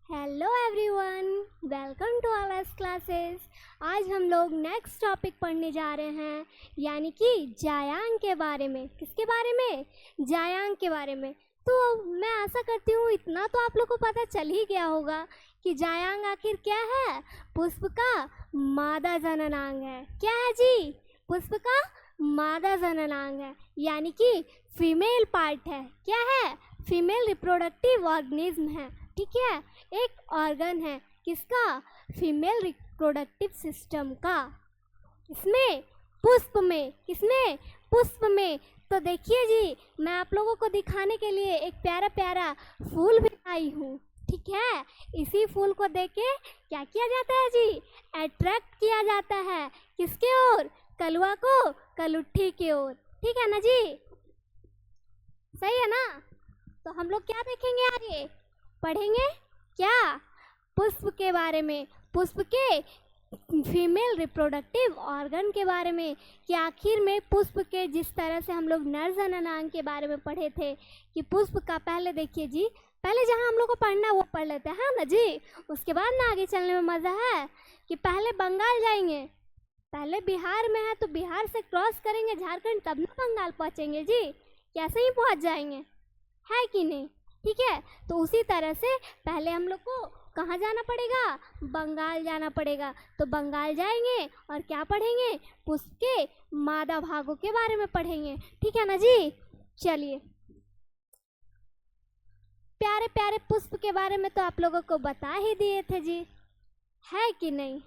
Hello everyone, welcome to our classes. आज हम लोग नेक्स्ट टॉपिक पढ़ने जा रहे हैं, यानी कि जायांग के बारे में। किसके बारे में? जायांग के बारे में। तो मैं आशा करती हूँ इतना तो आप लोग को पता चल ही गया होगा कि जायांग आखिर क्या है। पुष्प का मादा जननांग है। क्या है जी? पुष्प का मादा जननांग है, यानी कि फीमेल पार्ट है। क्या है? फीमेल रिप्रोडक्टिव ऑर्गेनिज्म है। ठीक है, एक ऑर्गन है। किसका? फीमेल रिप्रोडक्टिव सिस्टम का। इसमें पुष्प में। किसमें? पुष्प में। तो देखिए जी, मैं आप लोगों को दिखाने के लिए एक प्यारा प्यारा फूल भी लाई हूँ। ठीक है, इसी फूल को देख के क्या किया जाता है जी? अट्रैक्ट किया जाता है। किसके ओर? कलुआ को कलुट्ठी की ओर। ठीक है ना जी? सही है ना? तो हम लोग क्या देखेंगे आगे? पढ़ेंगे क्या? पुष्प के बारे में, पुष्प के फीमेल रिप्रोडक्टिव ऑर्गन के बारे में, कि आखिर में पुष्प के जिस तरह से हम लोग नर जननांग के बारे में पढ़े थे कि पुष्प का, पहले देखिए जी, पहले जहाँ हम लोग को पढ़ना वो पढ़ लेते हैं ना जी। उसके बाद ना आगे चलने में मज़ा है कि पहले बंगाल जाएंगे। पहले बिहार में है तो बिहार से क्रॉस करेंगे झारखंड, तब ना बंगाल पहुँचेंगे जी। कैसे ही पहुँच जाएंगे, है कि नहीं? ठीक है, तो उसी तरह से पहले हम लोग को कहाँ जाना पड़ेगा? बंगाल जाना पड़ेगा। तो बंगाल जाएंगे और क्या पढ़ेंगे? पुष्प के मादा भागों के बारे में पढ़ेंगे। ठीक है ना जी? चलिए, प्यारे प्यारे पुष्प के बारे में तो आप लोगों को बता ही दिए थे जी, है कि नहीं?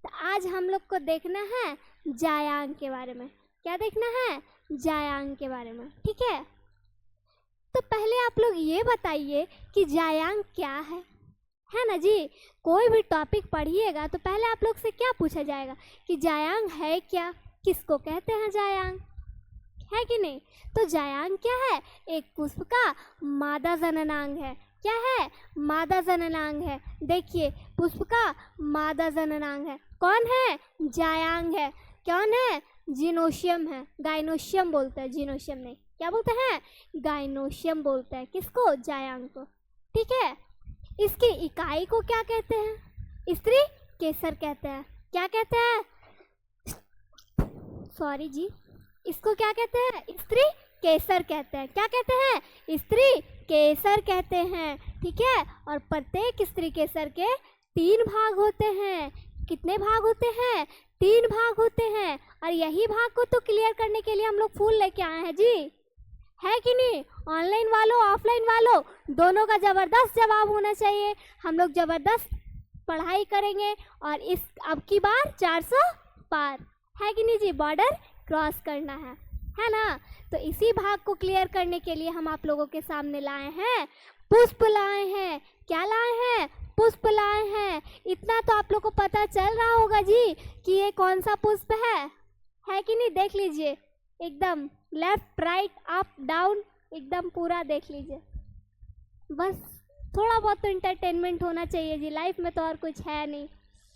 तो आज हम लोग को देखना है जायांग के बारे में। क्या देखना है? जायांग के बारे में। ठीक है, तो पहले आप लोग ये बताइए कि जायांग क्या है ना जी? कोई भी टॉपिक पढ़िएगा तो पहले आप लोग से क्या पूछा जाएगा कि जायांग है क्या, किसको कहते हैं जायांग, है कि नहीं? तो जायांग क्या है? एक पुष्प का मादा जननांग है। क्या है? मादा जननांग है। देखिए, पुष्प का मादा जननांग है। कौन है? जायांग है। कौन है? जिनोशियम है। गाइनोशियम बोलते हैं, जिनोशियम नहीं। क्या बोलते हैं? गाइनोशियम बोलते हैं। किसको? जायांग को। ठीक है, इसकी इकाई को क्या कहते हैं? स्त्री केसर कहते हैं। क्या कहते हैं? सॉरी जी, इसको क्या कहते हैं? स्त्री केसर कहते हैं। क्या कहते हैं? स्त्री केसर कहते हैं। ठीक है, और प्रत्येक स्त्री केसर के 3 भाग होते हैं। कितने भाग होते हैं? 3 भाग होते हैं। और यही भाग को तो क्लियर करने के लिए हम लोग फूल लेके आए हैं जी, है कि नहीं? ऑनलाइन वालों, ऑफलाइन वालों, दोनों का ज़बरदस्त जवाब होना चाहिए। हम लोग ज़बरदस्त पढ़ाई करेंगे और इस अब की बार 400 पार, है कि नहीं जी? बॉर्डर क्रॉस करना है ना? तो इसी भाग को क्लियर करने के लिए हम आप लोगों के सामने लाए हैं पुष्प लाए हैं। क्या लाए हैं? पुष्प लाए हैं। इतना तो आप लोग को पता चल रहा होगा जी कि ये कौन सा पुष्प है कि नहीं? देख लीजिए, एकदम लेफ्ट राइट अप डाउन एकदम पूरा देख लीजिए। बस थोड़ा बहुत तो इंटरटेनमेंट होना चाहिए जी, लाइफ में तो और कुछ है नहीं।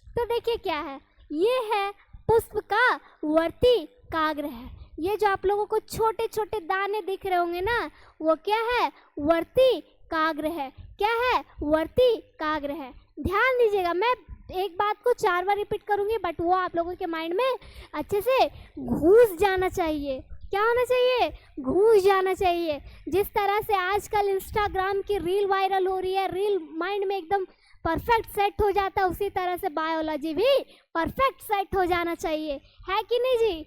तो देखिए क्या है, ये है पुष्प का वर्ती काग्र है। ये जो आप लोगों को छोटे छोटे दाने दिख रहे होंगे ना, वो क्या है? वर्ती काग्र है। क्या है? वर्ती काग्र है। ध्यान दीजिएगा, मैं एक बात को 4 बार रिपीट करूंगी, बट वो आप लोगों के माइंड में अच्छे से घुस जाना चाहिए। क्या होना चाहिए? घुस जाना चाहिए। जिस तरह से आजकल इंस्टाग्राम की रील वायरल हो रही है, रील माइंड में एकदम परफेक्ट सेट हो जाता है, उसी तरह से बायोलॉजी भी परफेक्ट सेट हो जाना चाहिए, है कि नहीं जी?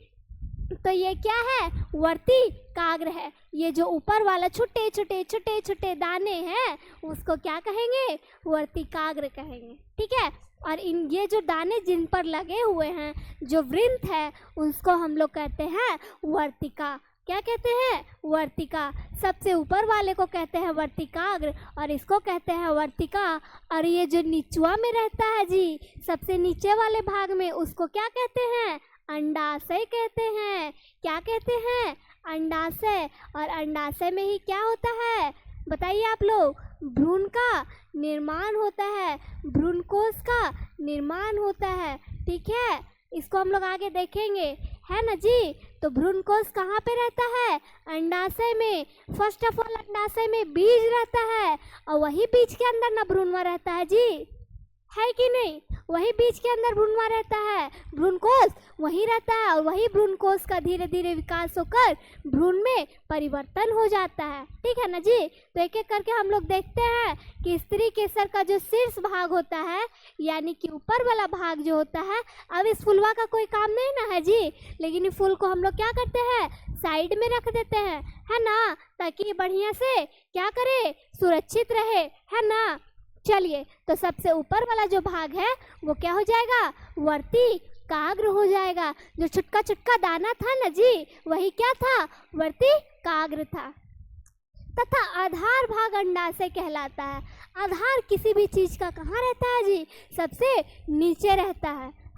तो ये क्या है? वर्ती काग्र है। ये जो ऊपर वाला छोटे छोटे छोटे छोटे दाने हैं, उसको क्या कहेंगे? वर्ती काग्र कहेंगे। ठीक है, और इन ये जो दाने जिन पर लगे हुए हैं, जो वृंत है, उसको हम लोग कहते हैं वर्तिका। क्या कहते हैं? वर्तिका। सबसे ऊपर वाले को कहते हैं वर्तिकाग्र और इसको कहते हैं वर्तिका। और ये जो नीचवा में रहता है जी, सबसे नीचे वाले भाग में, उसको क्या कहते हैं? अंडाशय कहते हैं। क्या कहते हैं? अंडाशय। और अंडाशय में ही क्या होता है? बताइए आप लोग। भ्रूण का निर्माण होता है, भ्रूणकोश का निर्माण होता है। ठीक है, इसको हम लोग आगे देखेंगे, है ना जी। तो भ्रूणकोश कहाँ पे रहता है? अंडाशय में। फर्स्ट ऑफ ऑल अंडाशय में बीज रहता है और वही बीज के अंदर ना भ्रूणवा रहता है जी, है कि नहीं? वही बीज के अंदर भ्रूणवा रहता है, भ्रूणकोश वही रहता है और वही भ्रूणकोश का धीरे धीरे विकास होकर भ्रूण में परिवर्तन हो जाता है। ठीक है ना जी। तो एक एक करके हम लोग देखते हैं कि स्त्री केसर का जो शीर्ष भाग होता है यानी कि ऊपर वाला भाग जो होता है, अब इस फुलवा का कोई काम नहीं ना है जी, लेकिन इस फूल को हम लोग क्या करते हैं? साइड में रख देते हैं, है ना, ताकि ये बढ़िया से क्या करे? सुरक्षित रहे, है ना। चलिए, तो सबसे ऊपर वाला जो भाग है वो क्या हो जाएगा? वर्तिकाग्र हो जाएगा। जो छुटका छुटका दाना था ना जी, वही क्या था? वर्तिकाग्र था। तथा आधार भाग अंडाशय कहलाता है। आधार किसी भी चीज का कहाँ रहता है जी? सबसे नीचे रहता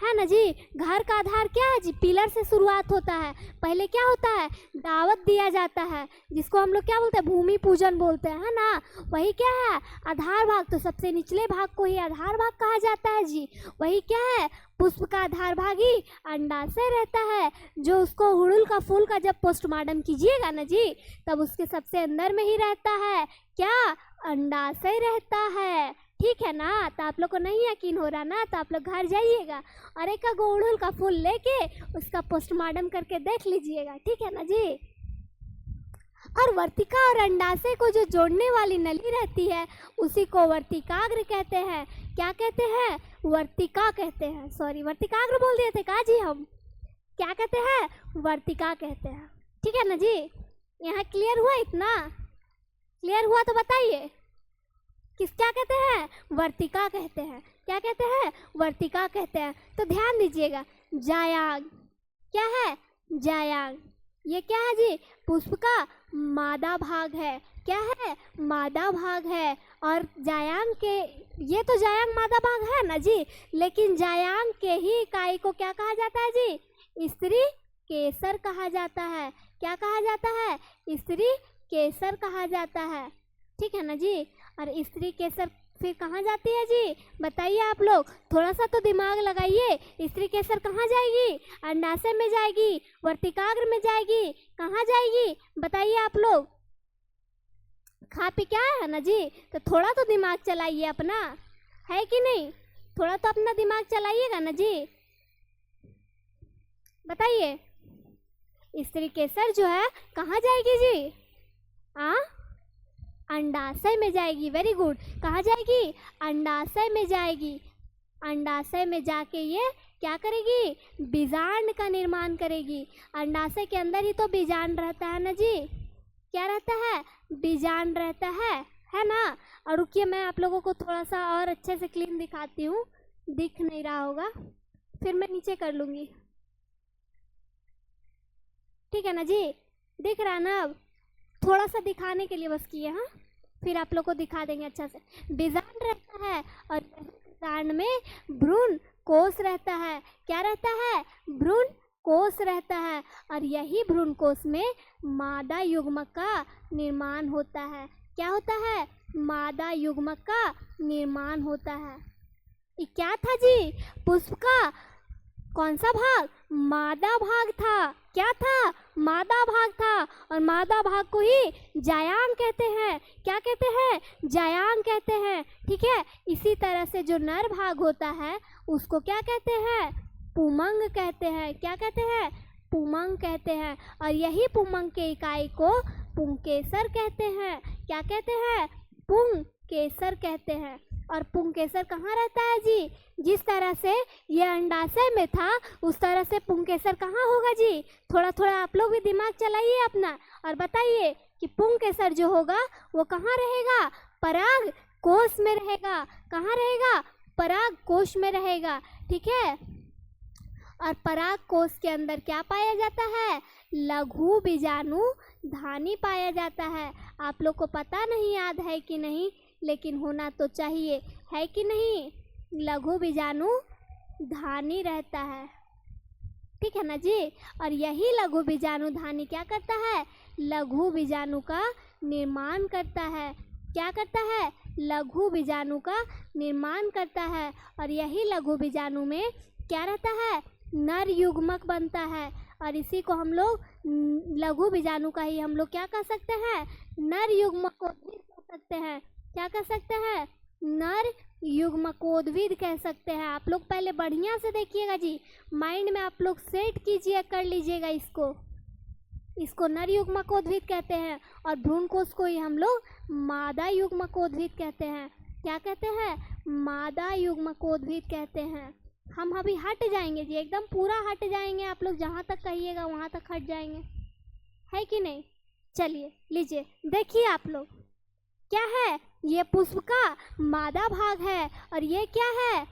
है ना जी। घर का आधार क्या है जी? पिलर से शुरुआत होता है। पहले क्या होता है? दावत दिया जाता है, जिसको हम लोग क्या बोलते हैं? भूमि पूजन बोलते हैं, है ना। वही क्या है? आधार भाग। तो सबसे निचले भाग को ही आधार भाग कहा जाता है जी। वही क्या है? पुष्प का आधार भाग ही अंडाशय रहता है, जो उसको हुड़ुल का फूल का जब पोस्टमार्टम कीजिएगा ना जी, तब उसके सबसे अंदर में ही रहता है क्या? अंडाशय रहता है। ठीक है ना। तो आप लोग को नहीं यकीन हो रहा ना, तो आप लोग घर जाइएगा और एक गुड़हल का फूल लेके उसका पोस्टमार्टम करके देख लीजिएगा। ठीक है ना जी। और वर्तिका और अंडाशय को जो जोड़ने वाली नली रहती है उसी को वर्तिकाग्र कहते हैं। क्या कहते हैं? वर्तिका कहते हैं। सॉरी, वर्तिकाग्र बोल दिए थे का जी हम? क्या कहते हैं? वर्तिका कहते हैं। ठीक है ना जी। यहाँ क्लियर हुआ? इतना क्लियर हुआ तो बताइए, किस क्या कहते हैं? वर्तिका कहते हैं। क्या कहते हैं? वर्तिका कहते हैं। तो ध्यान दीजिएगा, जायांग क्या है? जायांग ये क्या है जी? पुष्प का मादा भाग है। क्या है? मादा भाग है। और जायांग के, ये तो जायांग मादा भाग है ना जी, लेकिन जायांग के ही इकाई को क्या कहा जाता है जी? स्त्री केसर कहा जाता है। क्या कहा जाता है? स्त्री केसर कहा जाता है। ठीक है ना जी। और स्त्री केसर फिर कहाँ जाती है जी? बताइए आप लोग, थोड़ा सा तो दिमाग लगाइए। स्त्री केसर कहाँ जाएगी? अंडाशय में जाएगी, वर्तिकाग्र में जाएगी, कहाँ जाएगी? बताइए आप लोग। खा पी क्या है ना जी, तो थोड़ा तो दिमाग चलाइए अपना, है कि नहीं? थोड़ा तो अपना दिमाग चलाइएगा ना जी। बताइए, स्त्री केसर जो है कहाँ जाएगी जी? अंडाशय में जाएगी। Very good. कहाँ जाएगी? अंडाशय में जाएगी। अंडाशय में जाके ये क्या करेगी? बीजांड का निर्माण करेगी। अंडाशय के अंदर ही तो बीजांड रहता है ना जी। क्या रहता है? बीजांड रहता है ना। और रुकिए, मैं आप लोगों को थोड़ा सा और अच्छे से क्लीन दिखाती हूँ। दिख नहीं रहा होगा, फिर मैं नीचे कर लूँगी। ठीक है ना जी। दिख रहा ना? अब थोड़ा सा दिखाने के लिए बस किए, हाँ, फिर आप लोग को दिखा देंगे अच्छा से। बीजांड रहता है और बीजांड में भ्रूण कोश रहता है। क्या रहता है? भ्रूण कोश रहता है। और यही भ्रूण कोश में मादा युग्मक का निर्माण होता है। क्या होता है? मादा युग्मक का निर्माण होता है। ये क्या था जी? पुष्प का कौन सा भाग? मादा भाग था। क्या था? मादा भाग था। और मादा भाग को ही जायांग कहते हैं। क्या कहते हैं? जायांग कहते हैं। ठीक है। इसी तरह से जो नर भाग होता है उसको क्या कहते हैं? पुमंग कहते हैं। क्या कहते हैं? पुमंग कहते हैं। और यही पुमंग के इकाई को पुंकेसर कहते हैं। क्या कहते हैं? पुंकेसर कहते हैं। और पुंकेसर कहाँ रहता है जी? जिस तरह से ये अंडाशय में था उस तरह से पुंकेसर कहाँ होगा जी? थोड़ा थोड़ा आप लोग भी दिमाग चलाइए अपना और बताइए कि पुंकेसर जो होगा वो कहाँ रहेगा? पराग कोश में रहेगा। कहाँ रहेगा? पराग कोश में रहेगा। ठीक है। और पराग कोश के अंदर क्या पाया जाता है? लघु बीजाणु धानी पाया जाता है। आप लोग को पता नहीं याद है कि नहीं, लेकिन होना तो चाहिए, है कि नहीं? लघु बीजाणु धानी रहता है। ठीक है ना जी। और यही लघु बीजाणु धानी क्या करता है? लघु बीजाणु का निर्माण करता है। क्या करता है? लघु बीजाणु का निर्माण करता है। और यही लघु बीजाणु में क्या रहता है? नर युग्मक बनता है। और इसी को हम लोग लघु बीजाणु का ही हम लोग क्या कह सकते हैं, नर युग्मकोद्भिद कह सकते हैं। क्या कह सकते हैं, नर युग्मकोद्भिद कह सकते हैं। आप लोग पहले बढ़िया से देखिएगा जी, माइंड में आप लोग सेट कीजिए, कर लीजिएगा इसको नर युग्मकोद्भिद कहते हैं। और भ्रूणकोश को ही हम लोग मादा युग्मकोद्भिद कहते हैं। क्या कहते हैं, मादा युग्मकोद्भिद कहते हैं। हम अभी हट जाएंगे जी, एकदम पूरा हट जाएंगे, आप लोग जहाँ तक कहिएगा वहाँ तक हट जाएंगे, है कि नहीं। चलिए लीजिए देखिए आप लोग, क्या है, ये पुष्प का मादा भाग है और ये क्या है,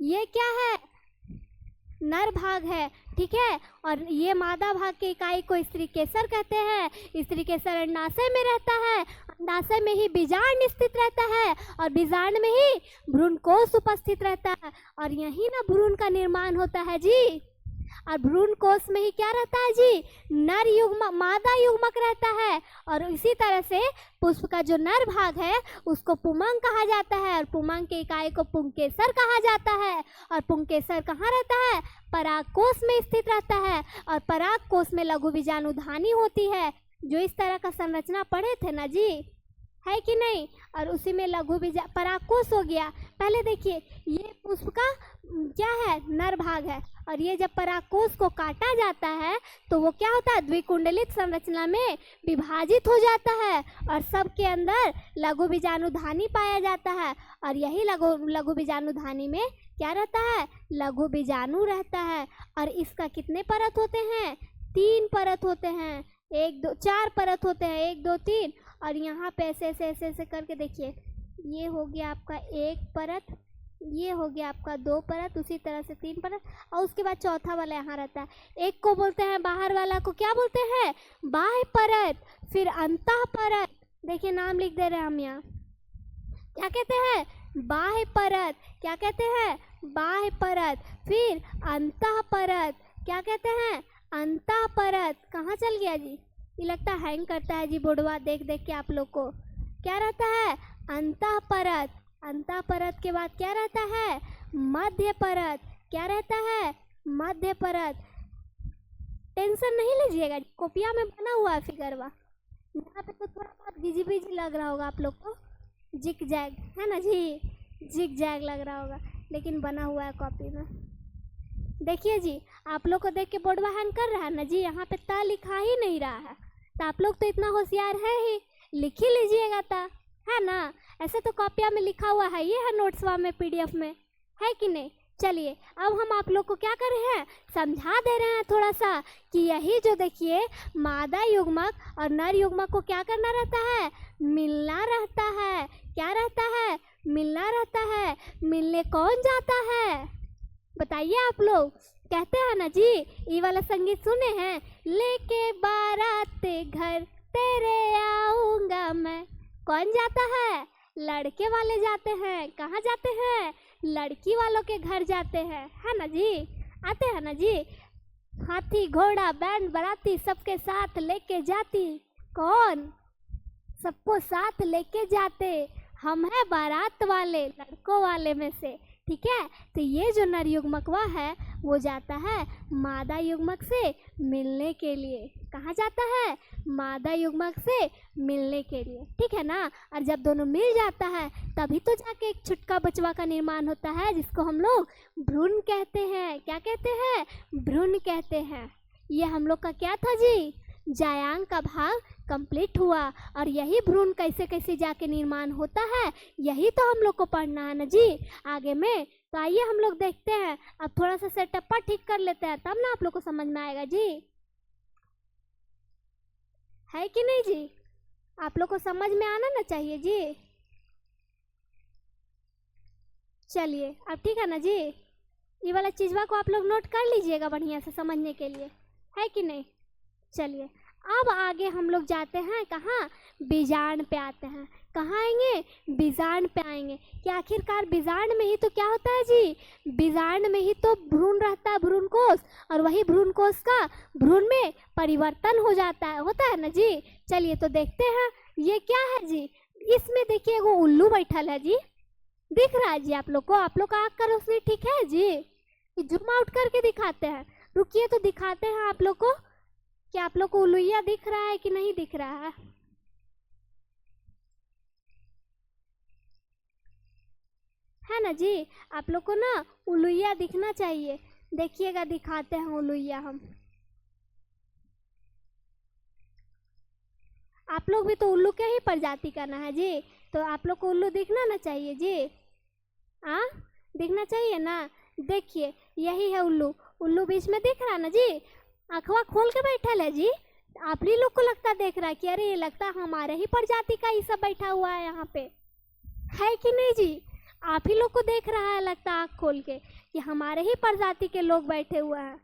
ये क्या है, नर भाग है, ठीक है। और ये मादा भाग के इकाई को स्त्री केसर कहते हैं। स्त्री केसर अंडाशय में रहता है, अंडाशय में ही बीजांड स्थित रहता है और बीजांड में ही भ्रूणकोश उपस्थित रहता है और यही ना भ्रूण का निर्माण होता है जी। और भ्रूणकोश में ही क्या रहता है जी, नर युग्म मादा युग्मक रहता है। और इसी तरह से पुष्प का जो नर भाग है उसको पुंमंग कहा जाता है और पुंमंग के इकाई को पुंकेसर कहा जाता है। और पुंकेसर कहाँ रहता है, परागकोश में स्थित रहता है और परागकोश में लघु बीजाणुधानी होती है। जो इस तरह का संरचना पढ़े थे ना जी, है कि नहीं। और उसी में लघु बीजा परागकोश हो गया। पहले देखिए, ये पुष्प का क्या है, नर भाग है और ये जब परागकोश को काटा जाता है तो वो क्या होता है, द्विकुंडलित संरचना में विभाजित हो जाता है और सबके अंदर लघु बीजाणुधानी पाया जाता है। और यही लघु बीजाणुधानी में क्या रहता है, लघु बीजाणु रहता है। और इसका कितने परत होते हैं, 3 परत होते हैं, 1 2 4 परत होते हैं, 1 2 3। और यहाँ पे ऐसे ऐसे ऐसे ऐसे करके देखिए, ये हो गया आपका 1 परत, ये हो गया आपका 2 परत, उसी तरह से 3 परत और उसके बाद चौथा वाला यहाँ रहता है। एक को बोलते हैं, बाहर वाला को क्या बोलते हैं, बाह्य परत, फिर अंतः परत। देखिए नाम लिख दे रहे हैं हम यहाँ, क्या कहते हैं, बाह्य परत। क्या कहते हैं, बाह्य परत। फिर अंतः परत, क्या कहते हैं, अंतः परत। कहाँ चल गया जी, ये लगता है हैंग करता है जी बोर्डवा, देख देख के आप लोग को। क्या रहता है, अंतः परत। अंतः परत के बाद क्या रहता है, मध्य परत। क्या रहता है, मध्य परत। टेंशन नहीं लीजिएगा, कॉपिया में बना हुआ है फिगरवा। यहाँ पे तो थोड़ा बहुत बिजी बिजी लग रहा होगा आप लोग को, जिग जैग है ना जी, जिग जैग लग रहा होगा, लेकिन बना हुआ है कॉपी में। देखिए जी, आप लोग को देख के बोर्डवा हैंग कर रहा है ना जी, यहाँ पे ता लिखा ही नहीं रहा है। तो आप लोग तो इतना होशियार है ही, लिख ही लीजिएगा ता, है ना। ऐसे तो कॉपिया में लिखा हुआ है, ये है नोट्सवा में, पीडीएफ में, है कि नहीं। चलिए अब हम आप लोग को क्या कर रहे हैं, समझा दे रहे हैं थोड़ा सा कि यही जो देखिए मादा युग्मक और नर युग्मक को क्या करना रहता है, मिलना रहता है। क्या रहता है, मिलना रहता है। मिलने कौन जाता है, बताइए आप लोग। कहते हैं ना जी, ये वाला संगीत सुने हैं, लेके बारात घर तेरे आऊंगा मैं। कौन जाता है, लड़के वाले जाते हैं। कहाँ जाते हैं, लड़की वालों के घर जाते हैं, है ना जी। आते हैं ना जी, हाथी घोड़ा बैंड बराती सबके साथ लेके जाती। कौन, सबको साथ लेके जाते, हम है बारात वाले, लड़कों वाले में से, ठीक है। तो ये जो नर युग्मकवा है वो जाता है मादा युग्मक से मिलने के लिए। कहाँ जाता है, मादा युग्मक से मिलने के लिए, ठीक है ना। और जब दोनों मिल जाता है तभी तो जाके एक छुटका बचवा का निर्माण होता है, जिसको हम लोग भ्रूण कहते हैं। क्या कहते हैं, भ्रूण कहते हैं। ये हम लोग का क्या था जी, जायांग का भाग कंप्लीट हुआ। और यही भ्रूण कैसे कैसे जाके निर्माण होता है, यही तो हम लोग को पढ़ना है ना जी आगे में। तो आइए हम लोग देखते हैं। अब थोड़ा सा सेटअप ठीक कर लेते हैं, तब ना आप लोग को समझ में आएगा जी, है कि नहीं जी। आप लोग को समझ में आना ना चाहिए जी। चलिए अब ठीक है ना जी, ये वाला चीज़वा को आप लोग नोट कर लीजिएगा बढ़िया से समझने के लिए, है कि नहीं। चलिए अब आगे हम लोग जाते हैं कहाँ, बीजांड पे आते हैं। कहाँ आएंगे, बीजांड पे आएंगे। कि आखिरकार बीजांड में ही तो क्या होता है जी, बीजांड में ही तो भ्रूण रहता है, भ्रूणकोश। और वही भ्रूणकोश का भ्रूण में परिवर्तन हो जाता है, होता है ना जी। चलिए तो देखते हैं ये क्या है जी। इसमें देखिए वो उल्लू बैठल है जी, दिख रहा है जी आप लोग को, आप लोग का आँख का रोशनी ठीक है जी। कि जूम आउट करके दिखाते हैं? रुकिए तो दिखाते हैं आप लोग को। क्या आप लोग को उलुइया दिख रहा है कि नहीं दिख रहा है ना जी? आप लोग को ना उलुइया दिखना चाहिए। देखिएगा, दिखाते हैं उलुइया हम। आप लोग भी तो उल्लू के ही प्रजाति का ना है जी, तो आप लोग को उल्लू दिखना ना चाहिए जी। हाँ, दिखना चाहिए ना। देखिए, यही है उल्लू। उल्लू बीच में दिख रहा ना जी, आंखवा खोल के बैठा है जी। आप ही लोग को लगता देख रहा है कि अरे ये लगता है हमारे ही प्रजाति का ही सब बैठा हुआ है यहाँ पे, है कि नहीं जी? आप ही लोग को देख रहा है लगता आँख खोल के कि हमारे ही प्रजाति के लोग बैठे हुए हैं,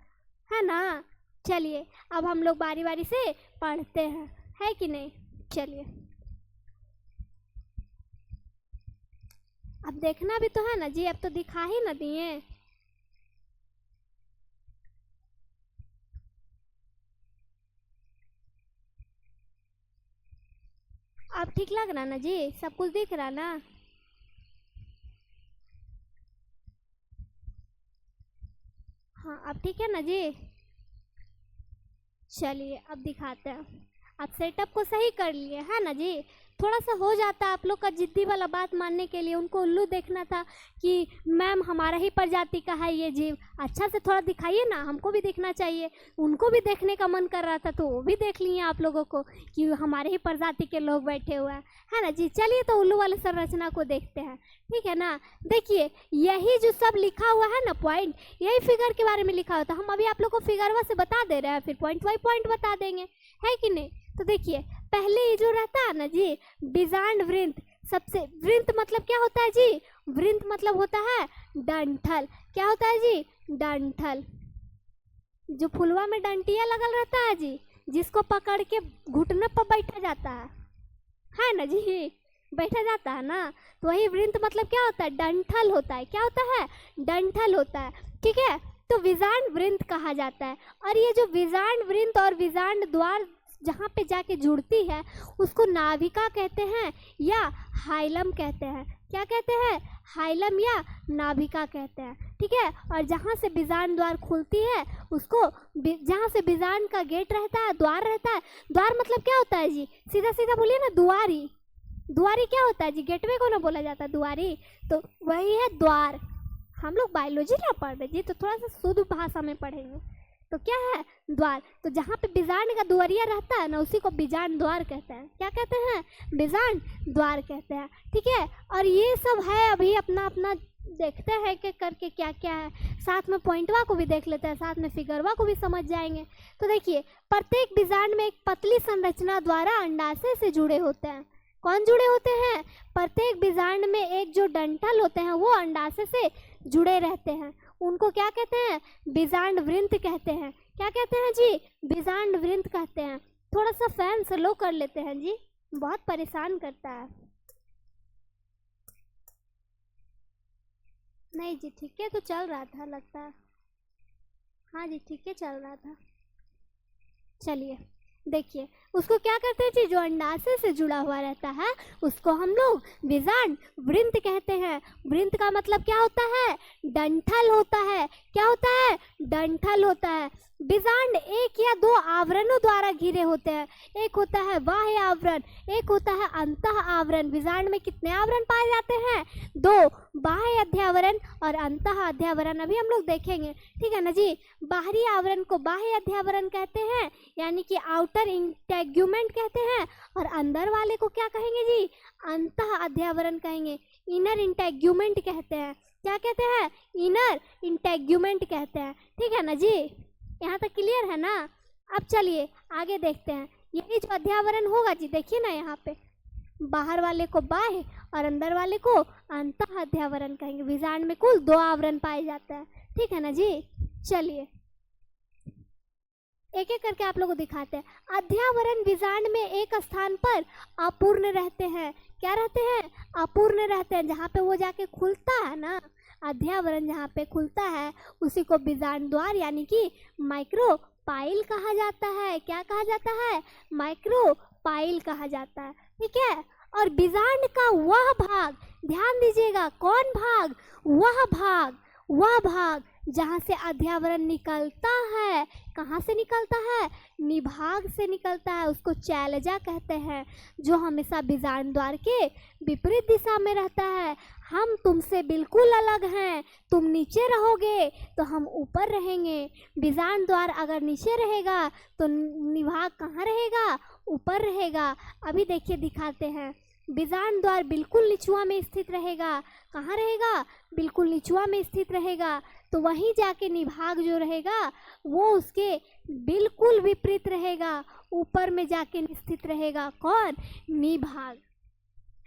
है ना? चलिए अब हम लोग बारी बारी से पढ़ते हैं, है कि नहीं? चलिए, अब देखना भी तो है ना जी, अब तो दिखा ही ना दिए। अब ठीक लग रहा ना जी? सब कुछ दिख रहा ना? हाँ, अब ठीक है ना जी? चलिए अब दिखाते हैं। आप सेटअप को सही कर लिए है ना जी? थोड़ा सा हो जाता आप लोग का जिद्दी वाला बात मानने के लिए। उनको उल्लू देखना था कि मैम हमारा ही प्रजाति का है ये जीव, अच्छा से थोड़ा दिखाइए ना, हमको भी देखना चाहिए। उनको भी देखने का मन कर रहा था तो वो भी देख लिए आप लोगों को कि हमारे ही प्रजाति के लोग बैठे हुए हैं, है ना जी? चलिए तो उल्लू वाले संरचना को देखते हैं, ठीक है ना? देखिए, यही जो सब लिखा हुआ है ना पॉइंट, यही फिगर के बारे में लिखा होता है। हम अभी आप लोग को फिगरवा से बता दे रहे हैं, फिर पॉइंट बाई पॉइंट बता देंगे, है कि नहीं? तो देखिए, पहले ये जो रहता है ना जी, बिजांड वृंत। सबसे वृंत मतलब क्या होता है जी? वृंत मतलब होता है डंठल। क्या होता है जी? डंठल। जो फुलवा में डंटिया लगल रहता है जी, जिसको पकड़ के घुटने पर बैठा जाता है ना जी? बैठा जाता है ना, तो वही वृंत मतलब क्या होता है? डंठल होता है। क्या होता है? डंठल होता है, ठीक है? तो विजांड वृंत कहा जाता है। और ये जो विजांड वृंत और विजांड द्वार जहाँ पे जाके जुड़ती है उसको नाभिका कहते हैं या हाइलम कहते हैं। क्या कहते हैं? हाइलम या नाभिका कहते हैं, ठीक है? और जहाँ से बीजांड द्वार खुलती है उसको, जहाँ से बीजांड का गेट रहता है, द्वार रहता है। द्वार मतलब क्या होता है जी? सीधा सीधा बोलिए ना, दुआरी। दुआरी क्या होता है जी? गेटवे को ना बोला जाता दुआरी, तो वही है द्वार। हम लोग बायोलॉजी ना पढ़ रहे जी, तो थोड़ा सा शुद्ध भाषा में पढ़ेंगे। तो क्या है? द्वार। तो जहाँ पे बीजांड का दुआरिया रहता है ना, उसी को बीजांड द्वार कहते हैं। क्या कहते हैं? बीजांड द्वार कहते हैं, ठीक है? और ये सब है, अभी अपना अपना देखते हैं कि करके क्या क्या है। साथ में पॉइंटवा को भी देख लेते हैं, साथ में फिगरवा को भी समझ जाएंगे। तो देखिए, प्रत्येक बीजांड में एक पतली संरचना द्वारा अंडाशय से जुड़े होते हैं। कौन जुड़े होते हैं? प्रत्येक बीजांड में एक जो डंठल होते हैं वो अंडाशय से जुड़े रहते हैं। उनको क्या कहते हैं? बीजांड वृंत कहते हैं। क्या कहते हैं जी? बीजांड वृंत कहते हैं। थोड़ा सा फैन स्लो कर लेते हैं जी, बहुत परेशान करता है। नहीं जी, ठीक है, तो चल रहा था लगता है। हाँ जी, ठीक है, चल रहा था। चलिए देखिए, उसको क्या करते हैं जी? जो अंडाशय से जुड़ा हुआ रहता है उसको हम लोग बीजांड वृंत कहते हैं। वृंत का मतलब क्या होता है? डंठल होता है। क्या होता है? डंठल होता है। बीजांड एक या दो आवरणों द्वारा घिरे होते हैं। एक होता है बाह्य आवरण, एक होता है अंतः आवरण। बीजांड में कितने आवरण पाए जाते हैं? दो, बाह्य अध्यावरण और अंतः अध्यावरण। अभी हम लोग देखेंगे, ठीक है ना जी? बाहरी आवरण को बाह्य अध्यावरण कहते हैं, यानी कि आउटर इंटेग्यूमेंट कहते हैं। और अंदर वाले को क्या कहेंगे जी? अंतः अध्यावरण कहेंगे, इनर इंटेग्यूमेंट कहते हैं। क्या कहते हैं? इनर इंटेग्यूमेंट कहते हैं, ठीक है ना जी? यहाँ तक क्लियर है ना? अब चलिए आगे देखते हैं। यही जो अध्यावरण होगा जी, देखिए ना, यहाँ पे बाहर वाले को बाह्य और अंदर वाले को अंतः अध्यावरण कहेंगे। बीजांड में कुल दो आवरण पाए जाते हैं, ठीक है ना जी? चलिए एक एक करके आप लोगों को दिखाते हैं। अध्यावरण बीजांड में एक स्थान पर अपूर्ण रहते हैं। क्या रहते हैं? अपूर्ण रहते हैं। जहाँ पे वो जाके खुलता है ना, अध्यावरण जहाँ पे खुलता है उसी को बीजांड द्वार यानी कि माइक्रोपाइल कहा जाता है। क्या कहा जाता है? माइक्रोपाइल कहा जाता है, ठीक है? और बीजांड का वह भाग, ध्यान दीजिएगा, कौन भाग? वह भाग जहाँ से अध्यावरण निकलता है। कहाँ से निकलता है? निभाग से निकलता है, उसको चैलजा कहते हैं, जो हमेशा बीजांड द्वार के विपरीत दिशा में रहता है। हम तुमसे बिल्कुल अलग हैं, तुम नीचे रहोगे तो हम ऊपर रहेंगे। बीजांड द्वार अगर नीचे रहेगा तो निभाग कहाँ रहेगा? ऊपर रहेगा। अभी देखिए दिखाते हैं। बीजांड द्वार बिल्कुल निचुआ में स्थित रहेगा। कहाँ रहेगा? बिल्कुल निचुआ में स्थित रहेगा। तो वहीं जाके निभाग जो रहेगा वो उसके बिल्कुल विपरीत रहेगा, ऊपर में जाके स्थित रहेगा। कौन? निभाग,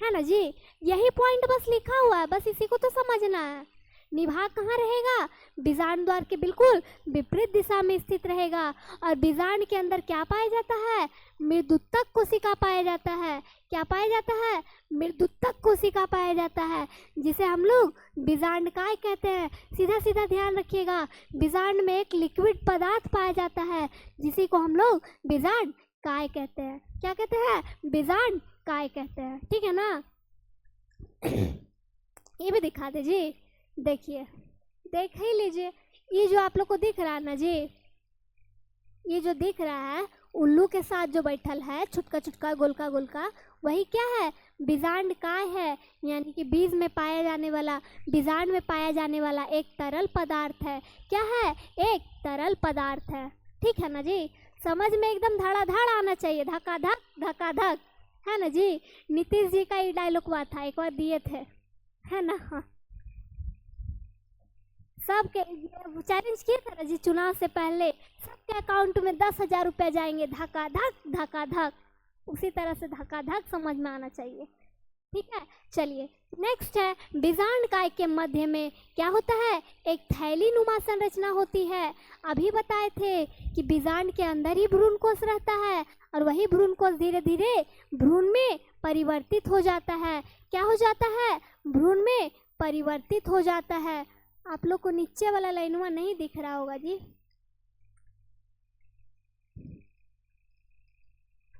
है ना जी। यही पॉइंट बस लिखा हुआ है, बस इसी को तो समझना है। निभाग कहाँ रहेगा? बीजांड द्वार के बिल्कुल विपरीत दिशा में स्थित रहेगा। और बीजांड के अंदर क्या पाया जाता है? मृदुत्तक कोशिका पाया जाता है। क्या पाया जाता है? मृदुत्तक कोशिका पाया जाता है, जिसे हम लोग बीजांड काय कहते हैं। सीधा सीधा ध्यान रखिएगा, बीजांड में एक लिक्विड पदार्थ पाया जाता है, जिसी को हम लोग बीजांड काय कहते हैं। क्या कहते हैं? बीजांड काय कहते हैं। ठीक है ना। ये भी दिखा दे जी, देखिए, देख ही लीजिए। ये जो आप लोग को दिख रहा है ना जी, ये जो दिख रहा है उल्लू के साथ जो बैठल है, छुटका छुटका गोलका गोलका, वही क्या है? बीजांड काय है, यानी कि बीज में पाया जाने वाला, बीजांड में पाया जाने वाला एक तरल पदार्थ है। क्या है? एक तरल पदार्थ है। ठीक है ना जी। समझ में एकदम धड़ाधड़ आना चाहिए, धक्का धक, है ना जी। नीतीश जी का ये डायलॉग हुआ था, एक बार दिए थे, है ना। हाँ, सबके चैलेंज किए थे ना जी चुनाव से पहले, सबके अकाउंट में 10,000 रुपये जाएंगे, धक्का धक। उसी तरह से धक्का धक समझ में आना चाहिए। ठीक है, चलिए नेक्स्ट है, बीजांड काय के मध्य में क्या होता है? एक थैली नुमा संरचना होती है। अभी बताए थे कि बीजांड के अंदर ही भ्रूणकोश रहता है, और वही भ्रूणकोश धीरे धीरे भ्रूण में परिवर्तित हो जाता है। क्या हो जाता है? भ्रूण में परिवर्तित हो जाता है। आप लोग को नीचे वाला लाइनवा नहीं दिख रहा होगा जी,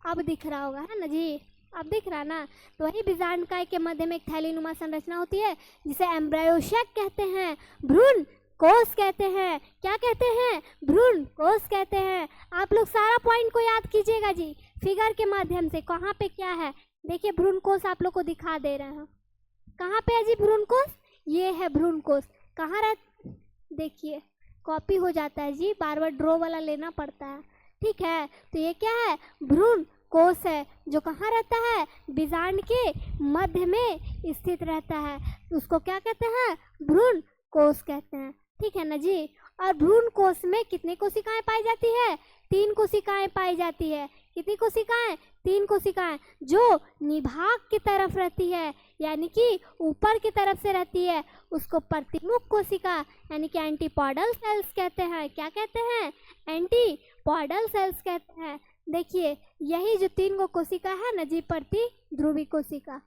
अब दिख रहा होगा, है ना जी। अब दिख रहा ना। तो वही बीजांड काय के मध्य में एक थैलीनुमा संरचना होती है, जिसे एम्ब्रायोशैक कहते हैं, भ्रूण कोष कहते हैं। क्या कहते हैं? भ्रूण कोष कहते हैं। आप लोग सारा पॉइंट को याद कीजिएगा जी, फिगर के माध्यम से। कहाँ पे क्या है? देखिए भ्रूण कोष आप लोग को दिखा दे रहे हैं। कहाँ पे है जी भ्रूण कोष? ये है भ्रूण कोष। कहाँ देखिए कॉपी हो जाता है जी, बार बार ड्रॉ वाला लेना पड़ता है। ठीक है, तो ये क्या है? भ्रूण कोष है, जो कहाँ रहता है? बीजांड के मध्य में स्थित रहता है। उसको क्या कहते हैं? भ्रूण कोष कहते हैं। ठीक है ना जी। और भ्रूण कोष में कितनी कोशिकाएं पाई जाती है? 3 कोशिकाएं पाई जाती है। कितनी कोशिकाएं? 3 कोशिकाएं, जो निभाग की तरफ रहती है, यानी कि ऊपर की तरफ से रहती है, उसको प्रतिमुख कोशिका यानी कि एंटीपॉडल सेल्स कहते हैं। क्या कहते हैं? एंटीपॉडल सेल्स कहते हैं। देखिए यही जो 3 गो कोशिका है ना जी, प्रति ध्रुवी कोशिका।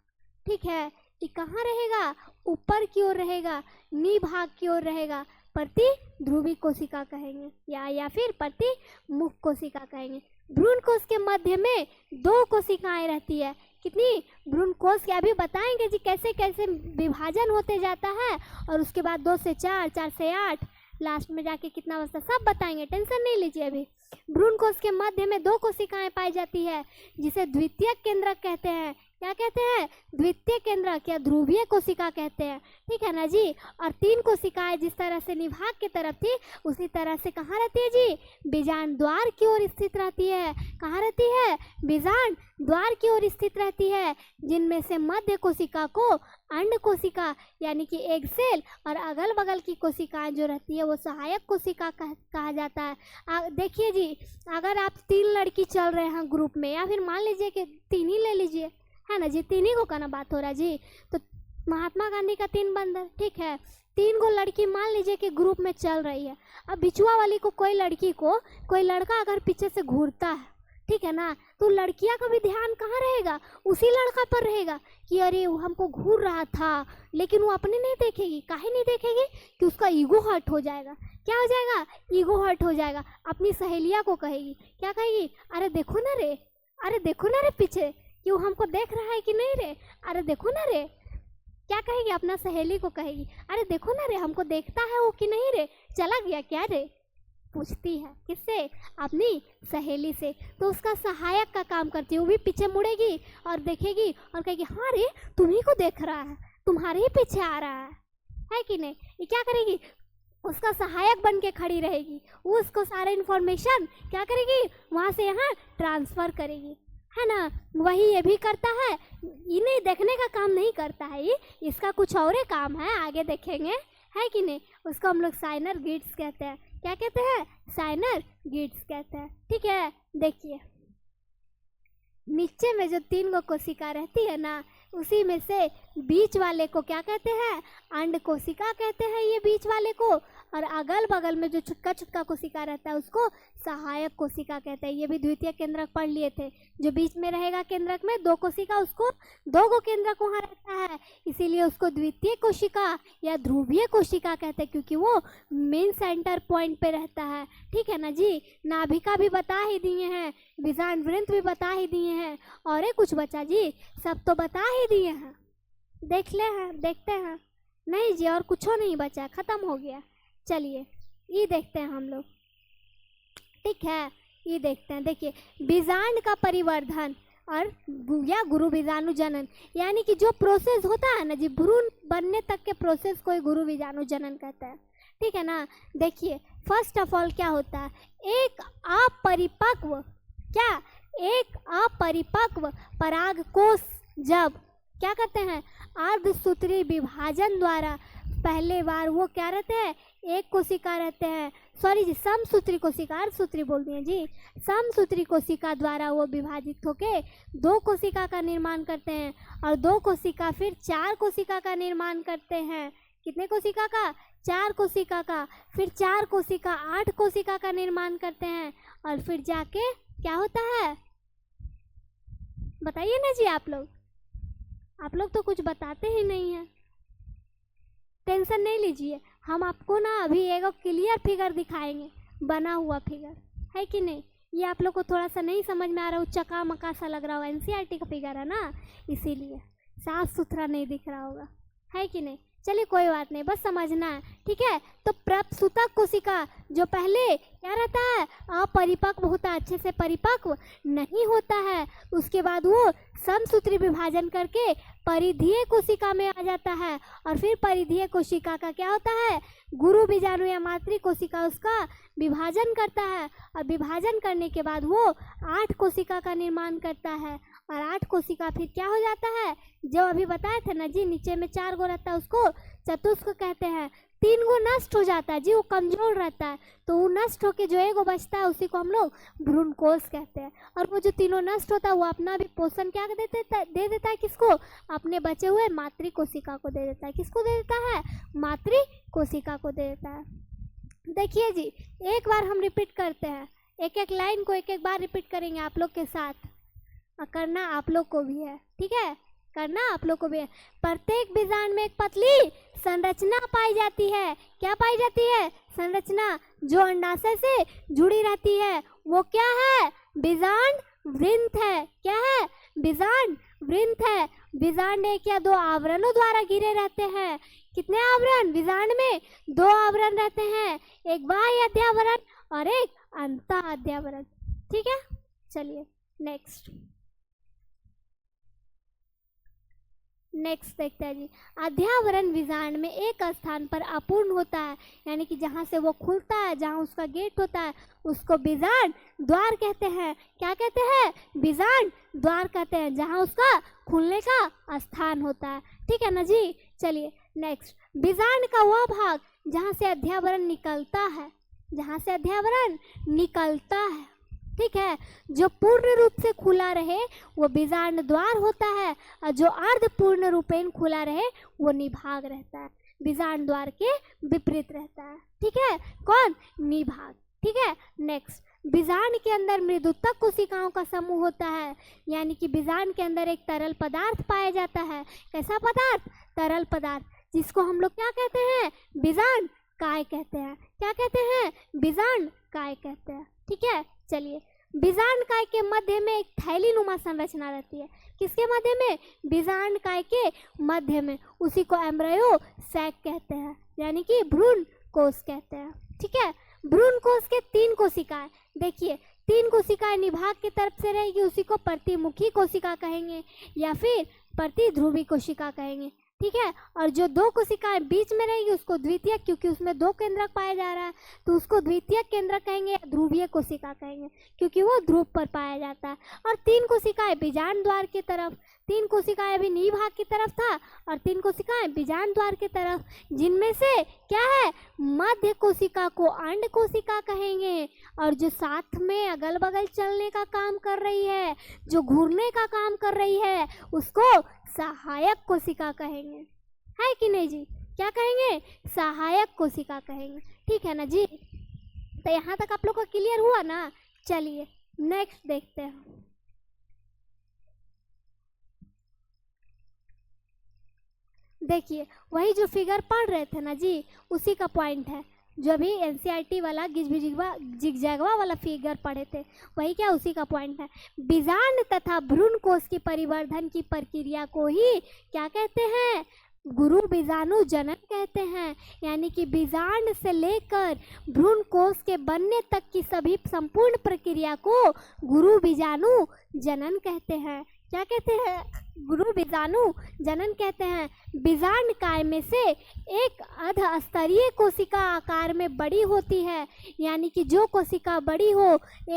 ठीक है, ये कहाँ रहेगा? ऊपर की ओर रहेगा, निभाग की ओर रहेगा। प्रति ध्रुवी कोशिका कहेंगे, या फिर प्रति मुख कोशिका कहेंगे। भ्रूण कोष के मध्य में 2 कोशिकाएं रहती है। कितनी? भ्रूण कोष के अभी बताएंगे जी कैसे कैसे विभाजन होते जाता है, और उसके बाद 2 से 4, 4 से 8, लास्ट में जाके कितना बचता सब बताएंगे, टेंशन नहीं लीजिए। अभी भ्रूण कोष के मध्य में 2 कोशिकाएं पाई जाती है, जिसे द्वितीयक केंद्रक कहते हैं। क्या कहते हैं? द्वितीय केंद्रक या ध्रुवीय कोशिका कहते हैं। ठीक है ना जी। और 3 कोशिकाएं जिस तरह से निभाग की तरफ थी, उसी तरह से कहाँ रहती है जी? बीजांड द्वार की ओर स्थित रहती है। कहाँ रहती है? बीजांड द्वार की ओर स्थित रहती है, जिनमें से मध्य कोशिका को अंड कोशिका यानी कि एग सेल, और अगल बगल की कोशिकाएं जो रहती है वो सहायक कोशिका कहा जाता है। देखिए जी, अगर आप 3 लड़की चल रहे हैं ग्रुप में, या फिर मान लीजिए कि 3 ही ले लीजिए, है ना जी, 3 ही को करना बात हो रहा है जी। तो महात्मा गांधी का 3 बंदर, ठीक है, 3 गो लड़की मान लीजिए कि ग्रुप में चल रही है। अब बिचुआ वाली को कोई लड़की को कोई लड़का अगर पीछे से घूरता है, ठीक है ना, तो लड़कियां का भी ध्यान कहाँ रहेगा? उसी लड़का पर रहेगा कि अरे वो हमको घूर रहा था, लेकिन वो अपने नहीं देखेगी। काहे नहीं देखेगी? कि उसका ईगो हर्ट हो जाएगा। क्या हो जाएगा? ईगो हर्ट हो जाएगा। अपनी सहेलिया को कहेगी, क्या कहेगी? अरे देखो ना रे, अरे देखो ना रे पीछे कि वो हमको देख रहा है कि नहीं रे, अरे देखो ना रे। क्या कहेगी? अपना सहेली को कहेगी, अरे देखो ना रे, हमको देखता है वो कि नहीं रे, चला गया क्या रे? पूछती है किससे? अपनी सहेली से। तो उसका सहायक का काम करती है, वो भी पीछे मुड़ेगी और देखेगी और कहेगी, हाँ रे, तुम्ही को देख रहा है, तुम्हारे ही पीछे आ रहा है कि नहीं? ये क्या करेगी? उसका सहायक बन के खड़ी रहेगी, वो उसको सारे इन्फॉर्मेशन क्या करेगी? वहाँ से यहाँ ट्रांसफ़र करेगी, है ना? वही ये भी करता है, इन्हें देखने का काम नहीं करता है ये, इसका कुछ और ही काम है, आगे देखेंगे, है कि नहीं? उसको हम लोग साइनर गिड्स कहते हैं। क्या कहते हैं? साइनर गिड्स कहते हैं। ठीक है, देखिए नीचे में जो 3 गो कोशिका रहती है ना, उसी में से बीच वाले को क्या कहते हैं? अंड कोशिका कहते हैं ये बीच वाले को, और अगल बगल में जो छुटका छुटका कोशिका रहता है उसको सहायक कोशिका कहते हैं। ये भी द्वितीय केंद्रक पढ़ लिए थे। जो बीच में रहेगा केंद्रक में 2 कोशिका, उसको 2 गो केंद्रक वहाँ रहता है, इसीलिए उसको द्वितीय कोशिका या ध्रुवीय कोशिका कहते हैं, क्योंकि वो मेन सेंटर पॉइंट पे रहता है। ठीक है ना जी? नाभिका भी बता ही दिए हैं, बीजांड भी बता ही दिए हैं, और कुछ बचा जी? सब तो बता ही दिए हैं। देख ले हैं, देखते हैं। नहीं जी, और कुछ नहीं बचा, खत्म हो गया। चलिए ये देखते हैं हम लोग। ठीक है, ये देखते हैं। देखिए, बीजांड का परिवर्धन और या गुरु बीजाणु जनन, यानी कि जो प्रोसेस होता है ना जी, भ्रूण बनने तक के प्रोसेस को गुरु बीजाणु जनन कहते हैं। ठीक है ना? देखिए, फर्स्ट ऑफ ऑल क्या होता है? एक अपरिपक्व परागकोश जब क्या करते हैं? अर्धसूत्री विभाजन द्वारा पहले बार वो क्या रहते हैं? एक कोशिका रहते हैं, सॉरी जी, समसूत्री कोशिका, अर्धसूत्री बोल दिए जी, समसूत्री कोशिका द्वारा वो विभाजित होके 2 कोशिका का निर्माण करते हैं, और 2 कोशिका फिर 4 कोशिका का निर्माण करते हैं। कितने कोशिका का? 4 कोशिका का। फिर 4 कोशिका 8 कोशिका का निर्माण करते हैं, और फिर जाके क्या होता है? बताइए ना जी। आप लोग तो कुछ बताते ही नहीं हैं। टेंशन नहीं लीजिए, हम आपको ना अभी एक क्लियर फिगर दिखाएंगे, बना हुआ फिगर, है कि नहीं? ये आप लोग को थोड़ा सा नहीं समझ में आ रहा हो, चका मका सा लग रहा होगा, एनसीईआरटी का फिगर है ना, इसीलिए साफ सुथरा नहीं दिख रहा होगा, है कि नहीं? चलिए कोई बात नहीं, बस समझना है। ठीक है, तो प्रसूतक कोशिका जो पहले क्या रहता है? अपरिपक्व होता है, अच्छे से परिपक्व नहीं होता है, उसके बाद वो समसूत्री विभाजन करके परिधीय कोशिका में आ जाता है, और फिर परिधीय कोशिका का क्या होता है? गुरु बीजाणु या मातृ कोशिका उसका विभाजन करता है, और विभाजन करने के बाद वो 8 कोशिका का निर्माण करता है, और 8 कोशिका फिर क्या हो जाता है? जो अभी बताए थे ना जी, नीचे में 4 गो रहता है, उसको चतुष्क कहते हैं। 3 गो नष्ट हो जाता है जी, वो कमजोर रहता है, तो वो नष्ट होके जो 1 गो बचता है उसी को हम लोग भ्रूणकोश कहते हैं। और वो जो तीनों नष्ट होता है वो अपना भी पोषण क्या दे देता है? किसको? अपने बचे हुए मातृ कोशिका को दे देता है। किसको दे देता है? मातृ कोशिका को दे देता है। देखिए जी, एक बार हम रिपीट करते हैं, एक एक लाइन को एक एक बार रिपीट करेंगे आप लोग के साथ, और करना आप लोग को भी है। ठीक है, करना आप लोग को भी है। प्रत्येक बीजांड में एक पतली संरचना पाई जाती है। क्या पाई जाती है? संरचना, जो अंडाशय से जुड़ी रहती है। वो क्या है? बीजांड वृंत है। क्या है? बीजांड वृंत है। बीजांड 1 या 2 आवरणों द्वारा घिरे रहते हैं। कितने आवरण? बीजांड में 2 आवरण रहते हैं, एक बाह्य अध्यावरण और एक अंत अध्यावरण। ठीक है, चलिए नेक्स्ट देखते हैं जी। अध्यावरण बीजांड में एक स्थान पर अपूर्ण होता है, यानी कि जहाँ से वो खुलता है, जहाँ उसका गेट होता है, उसको बीजांड द्वार कहते हैं। क्या कहते हैं? बीजांड द्वार कहते हैं, जहाँ उसका खुलने का स्थान होता है। ठीक है ना जी? चलिए नेक्स्ट, बीजांड का वह भाग जहाँ से अध्यावरण निकलता है, जहाँ से अध्यावरण निकलता है, ठीक है, जो पूर्ण रूप से खुला रहे वो बीजांड द्वार होता है, और जो अर्ध पूर्ण रूपेण खुला रहे वो निभाग रहता है। बीजांड द्वार के विपरीत रहता है। ठीक है, कौन? निभाग। ठीक है, नेक्स्ट, बीजांड के अंदर मृदुतक कोशिकाओं का समूह होता है, यानी कि बीजांड के अंदर एक तरल पदार्थ पाया जाता है। कैसा पदार्थ? तरल पदार्थ, जिसको हम लोग क्या कहते हैं? बीजांड काय कहते हैं। क्या कहते हैं? बीजांड काय कहते हैं। ठीक है, चलिए बीजांडकाय के मध्य में एक थैली नुमा संरचना रहती है। किसके मध्य में? बीजांडकाय के मध्य में। उसी को एम्ब्रायो सैक कहते हैं, यानी कि भ्रूण कोश कहते हैं। ठीक है, भ्रूण कोश के 3 कोशिकाएं। देखिए 3 कोशिकाएं निभाग की तरफ से रहेगी, उसी को प्रतिमुखी कोशिका कहेंगे या फिर प्रतिध्रुवी कोशिका कहेंगे। ठीक है, और जो 2 कोशिकाएं बीच में रहेगी उसको द्वितीयक, क्योंकि उसमें 2 केंद्रक पाया जा रहा है तो उसको द्वितीयक केंद्रक कहेंगे या ध्रुवीय कोशिका कहेंगे, क्योंकि वो ध्रुव पर पाया जाता है। और 3 कोशिकाएं बीजांड द्वार की तरफ, 3 कोशिकाएं भी निभाग की तरफ था और 3 कोशिकाएं बीजांड द्वार की तरफ, जिनमें से क्या है? मध्य कोशिका को अंड कोशिका कहेंगे, और जो साथ में अगल बगल चलने का काम कर रही है, जो घूरने का काम कर रही है, उसको सहायक कोशिका कहेंगे। है कि नहीं जी? क्या कहेंगे? सहायक कोशिका कहेंगे। ठीक है ना जी? तो यहाँ तक आप लोग को क्लियर हुआ ना? चलिए नेक्स्ट देखते हैं। देखिए वही जो फिगर पढ़ रहे थे ना जी, उसी का पॉइंट है। जो अभी एनसीईआरटी वाला जिगजैगवा वाला फिगर पढ़े थे, वही क्या? उसी का पॉइंट है। बीजांड तथा भ्रूण कोश की परिवर्धन की प्रक्रिया को ही क्या कहते हैं? गुरु बीजाणु जनन कहते हैं। यानी कि बीजांड से लेकर भ्रूण कोश के बनने तक की सभी संपूर्ण प्रक्रिया को गुरु बीजाणु जनन कहते हैं। क्या कहते हैं? गुरु बीजाणु जनन कहते हैं। बीजांडकाय में से एक अधस्तरीय कोशिका आकार में बड़ी होती है, यानी कि जो कोशिका बड़ी हो,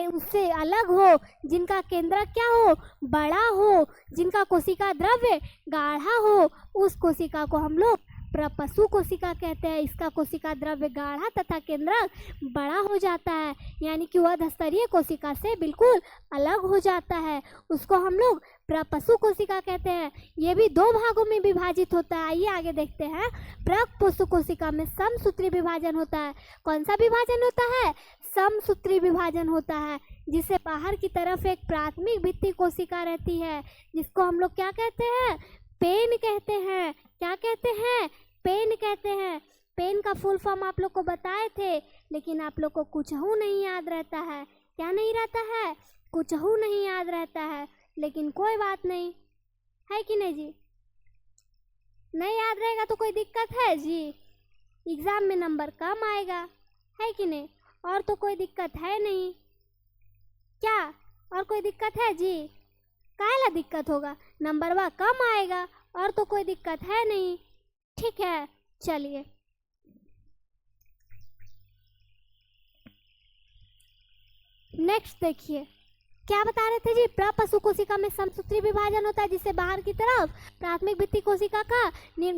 उससे अलग हो, जिनका केंद्रक क्या हो? बड़ा हो, जिनका कोशिका द्रव्य गाढ़ा हो, उस कोशिका को हम लोग प्रपशु कोशिका कहते हैं। इसका कोशिका द्रव्य गाढ़ा तथा केंद्रक बड़ा हो जाता है, यानी कि वह अधस्तरीय कोशिका से बिल्कुल अलग हो जाता है, उसको हम लोग प्रपशु कोशिका कहते हैं। ये भी 2 भागों में विभाजित होता है। आइए आगे देखते हैं। प्रपशु कोशिका में समसूत्री विभाजन होता है। कौन सा विभाजन होता है? समसूत्री विभाजन होता है, जिससे बाहर की तरफ एक प्राथमिक भित्ति कोशिका रहती है, जिसको हम लोग क्या कहते हैं? पेन कहते हैं। क्या कहते हैं? पेन कहते हैं। पेन का फुल फॉर्म आप लोग को बताए थे, लेकिन आप लोग को कुछ नहीं याद रहता है। क्या नहीं रहता है? कुछ नहीं याद रहता है, लेकिन कोई बात नहीं, है कि नहीं जी? नहीं याद रहेगा तो कोई दिक्कत है जी? एग्जाम में नंबर कम आएगा, है कि नहीं? और तो कोई दिक्कत है नहीं। क्या और कोई दिक्कत है जी? काहेला दिक्कत होगा? नंबरवा कम आएगा, और तो कोई दिक्कत है नहीं। ठीक है, चलिए नेक्स्ट देखिए। क्या बता रहे थे जी? प्रपशु कोशिका में समसूत्री विभाजन होता है, जिससे बाहर की तरफ प्राथमिक भित्ति कोशिका का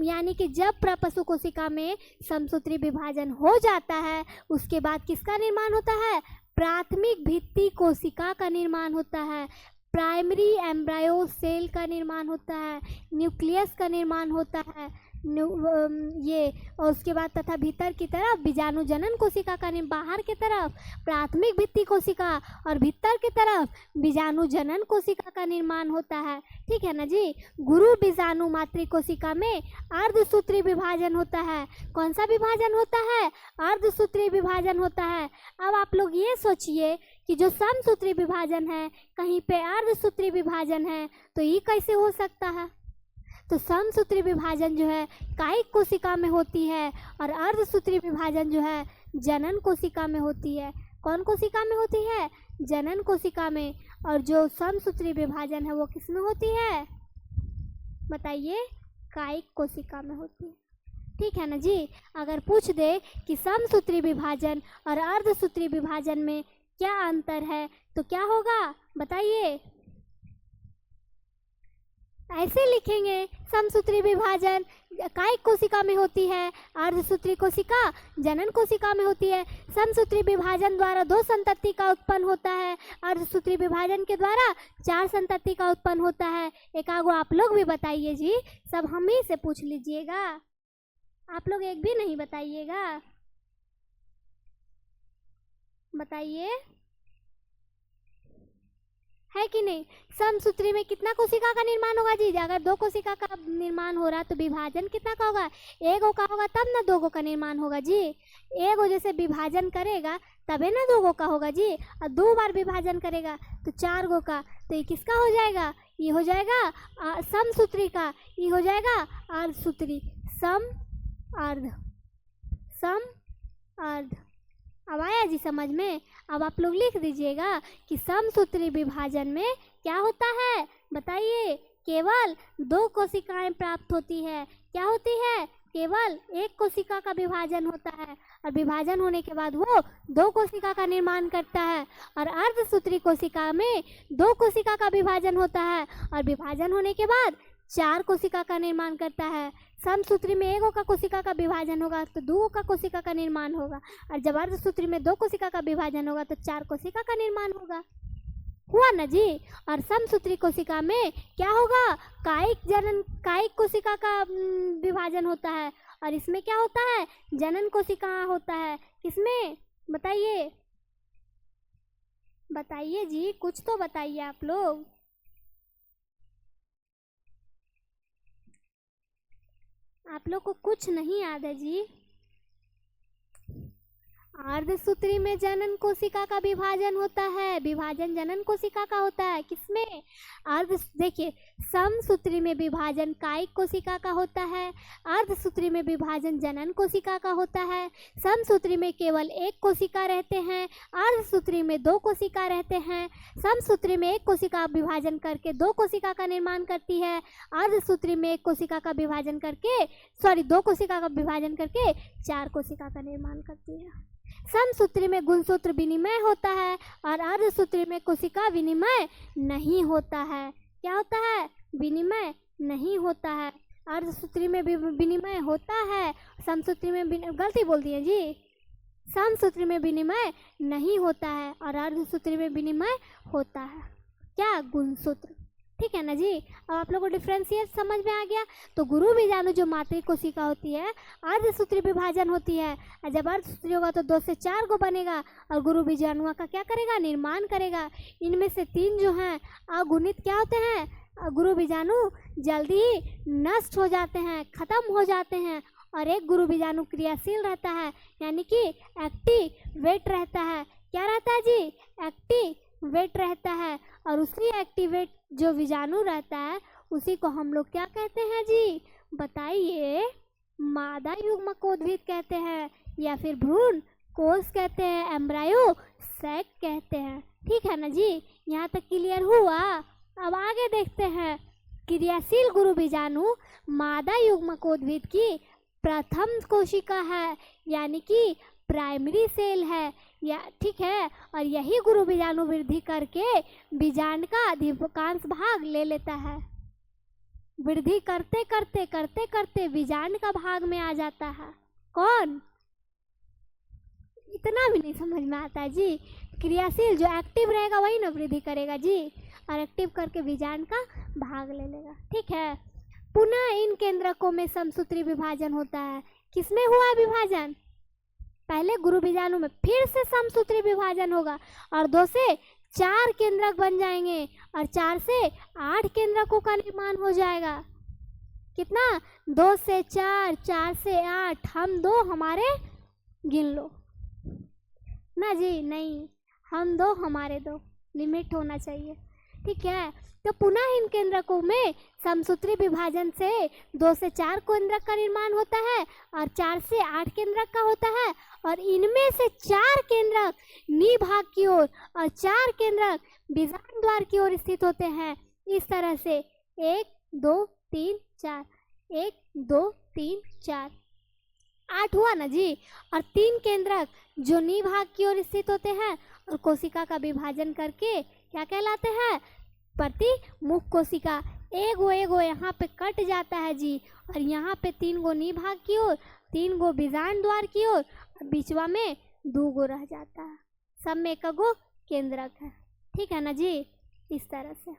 यानी कि जब प्रपशु कोशिका में समसूत्री विभाजन हो जाता है, उसके बाद किसका निर्माण होता है? प्राथमिक भित्ति कोशिका का निर्माण होता है। प्राइमरी एम्ब्रायो सेल का निर्माण होता है, न्यूक्लियस का निर्माण होता है, ये, और उसके बाद तथा भीतर की तरफ बीजाणु जनन कोशिका का बाहर की तरफ प्राथमिक भित्ति कोशिका और भीतर की तरफ बीजाणु जनन कोशिका का निर्माण होता है। ठीक है ना जी? गुरु बीजाणु मातृ कोशिका में अर्धसूत्री विभाजन होता है। कौन सा विभाजन होता है? अर्धसूत्री विभाजन होता है। अब आप लोग ये सोचिए कि जो समसूत्री विभाजन है, कहीं पे अर्धसूत्री विभाजन है, तो ये कैसे हो सकता है? तो समसूत्री विभाजन जो है कायिक कोशिका में होती है, और अर्धसूत्री विभाजन जो है जनन कोशिका में होती है। कौन कोशिका में होती है? जनन कोशिका में। और जो समसूत्री विभाजन है वो किस में होती है? बताइए। कायिक कोशिका में होती है। ठीक है ना जी? अगर पूछ दे कि समसूत्री विभाजन और अर्धसूत्री विभाजन में क्या अंतर है, तो क्या होगा? बताइए। ऐसे लिखेंगे, समसूत्री विभाजन कायिक कोशिका में होती है, अर्धसूत्री कोशिका जनन कोशिका में होती है। समसूत्री विभाजन द्वारा 2 संतति का उत्पन्न होता है, अर्धसूत्री विभाजन के द्वारा 4 संतति का उत्पन्न होता है। एक आगो आप लोग भी बताइए जी, सब हम ही से पूछ लीजिएगा, आप लोग एक भी नहीं बताइएगा। बताइए। है कि नहीं। समसूत्री में कितना कोशिका का निर्माण होगा जी। अगर दो कोशिका का निर्माण हो रहा तो विभाजन कितना का होगा, एक गो का होगा तब ना दो गो का निर्माण होगा जी। एक गो जैसे विभाजन करेगा तबे ना दो गो का होगा जी, और दो बार विभाजन करेगा तो चार गो का। तो ये किसका हो जाएगा, ये हो जाएगा समसूत्री का, ये हो जाएगा अर्धसूत्री। सम अर्ध, सम अर्ध। अब आया जी समझ में। अब आप लोग लिख दीजिएगा कि समसूत्री विभाजन में क्या होता है, बताइए। केवल दो कोशिकाएं प्राप्त होती है। क्या होती है, केवल एक कोशिका का विभाजन होता है, और विभाजन होने के बाद वो दो कोशिका का निर्माण करता है। और अर्धसूत्री कोशिका में दो कोशिका का विभाजन होता है, और विभाजन होने के बाद चार कोशिका का निर्माण करता है। समसूत्री में एक का कोशिका का विभाजन होगा तो दो का कोशिका का निर्माण होगा, और जब अर्धसूत्री में दो कोशिका का विभाजन होगा तो चार कोशिका का निर्माण होगा। हुआ ना जी। और समसूत्री कोशिका में क्या होगा, कायिक कोशिका का विभाजन होता है, और इसमें क्या होता है, जनन कोशिका होता है। किसमें, बताइए, बताइए जी, कुछ तो बताइए आप लोग। आप लोग को कुछ नहीं याद है जी। अर्धसूत्री में जनन कोशिका का विभाजन होता है, विभाजन जनन कोशिका का होता है। किसमें, देखिए, समसूत्री में विभाजन कायिक कोशिका का होता है, अर्धसूत्री में विभाजन जनन कोशिका का होता है। समसूत्री में केवल एक कोशिका रहते हैं, अर्धसूत्री में दो कोशिका रहते हैं। समसूत्री में एक कोशिका विभाजन करके दो कोशिका का निर्माण करती है, अर्धसूत्री में एक कोशिका का विभाजन करके दो कोशिका का विभाजन करके चार कोशिका का निर्माण करती है। समसूत्री में गुणसूत्र विनिमय होता है, और अर्धसूत्री में कोशिका विनिमय नहीं होता है। क्या होता है, विनिमय नहीं होता है। अर्धसूत्री में विनिमय होता है, समसूत्री में गलती बोल दी है जी। समसूत्री में विनिमय नहीं होता है और अर्धसूत्री में विनिमय होता है। क्या, गुणसूत्र। ठीक है ना जी। अब आप लोगों को डिफरेंशिएट समझ में आ गया। तो गुरु बीजाणु जो मातृ कोशिका होती है, अर्धसूत्री विभाजन होती है, और जब अर्धसूत्री होगा तो 2 से 4 गो बनेगा, और गुरु बीजाणुओं का क्या करेगा, निर्माण करेगा। इनमें से 3 जो हैं अगुणित क्या होते हैं, गुरु बीजाणु जल्दी ही नष्ट हो जाते हैं, खत्म हो जाते हैं, और एक गुरु बीजाणु क्रियाशील रहता है, यानी कि एक्टिवेट रहता है। क्या रहता है जी, एक्टिवेट रहता है। और उसी एक्टिवेट जो बीजाणु रहता है उसी को हम लोग क्या कहते हैं जी, बताइए। मादा युग्मकोद्भिद कहते हैं, या फिर भ्रूण कोष कहते हैं, एम्ब्रायो सैक कहते हैं। ठीक है ना जी, यहाँ तक क्लियर हुआ। अब आगे देखते हैं। क्रियाशील गुरु बीजाणु मादा युग्मकोद्भिद की प्रथम कोशिका है, यानी कि प्राइमरी सेल है, या ठीक है। और यही गुरु बीजाणु वृद्धि करके बीजांड का अधिकांश भाग ले लेता है। वृद्धि करते करते करते करते बीजांड का भाग में आ जाता है। कौन, इतना भी नहीं समझ में आता है जी। क्रियाशील जो एक्टिव रहेगा वही ना वृद्धि करेगा जी, और एक्टिव करके बीजांड का भाग ले लेगा। ठीक है। पुनः इन केंद्रकों में समसूत्री विभाजन होता है। किसमें हुआ है विभाजन, पहले गुरु बीजाणु में, फिर से समसूत्री विभाजन होगा, और 2 से 4 केंद्रक बन जाएंगे, और 4 से 8 केंद्रकों का निर्माण हो जाएगा। कितना, 2 से 4, 4 से 8, हम 2 हमारे गिन लो ना जी, नहीं, हम 2 हमारे 2, लिमिट होना चाहिए। ठीक है। तो पुनः इन केंद्रकों में समसूत्री विभाजन से 2 से 4 केंद्रक का निर्माण होता है, और 4 से 8 केंद्रक का होता है, और इनमें से 4 केंद्रक निभाग की ओर और 4 केंद्रक बीजांड द्वार की ओर स्थित होते हैं। इस तरह से 1 2 3 4, 1 2 3 4, 8 हुआ ना जी। और 3 केंद्रक जो निभाग की ओर स्थित होते हैं और कोशिका का विभाजन करके क्या कहलाते हैं, प्रतिमुख कोशिका। एगो यहाँ पे कट जाता है जी, और यहाँ पे 3 गो निभाग की ओर, 3 गो बीजांड द्वार की ओर, और बीचवा में 2 गो रह जाता है। सब में 1 गो केंद्रक है। ठीक है ना जी, इस तरह से।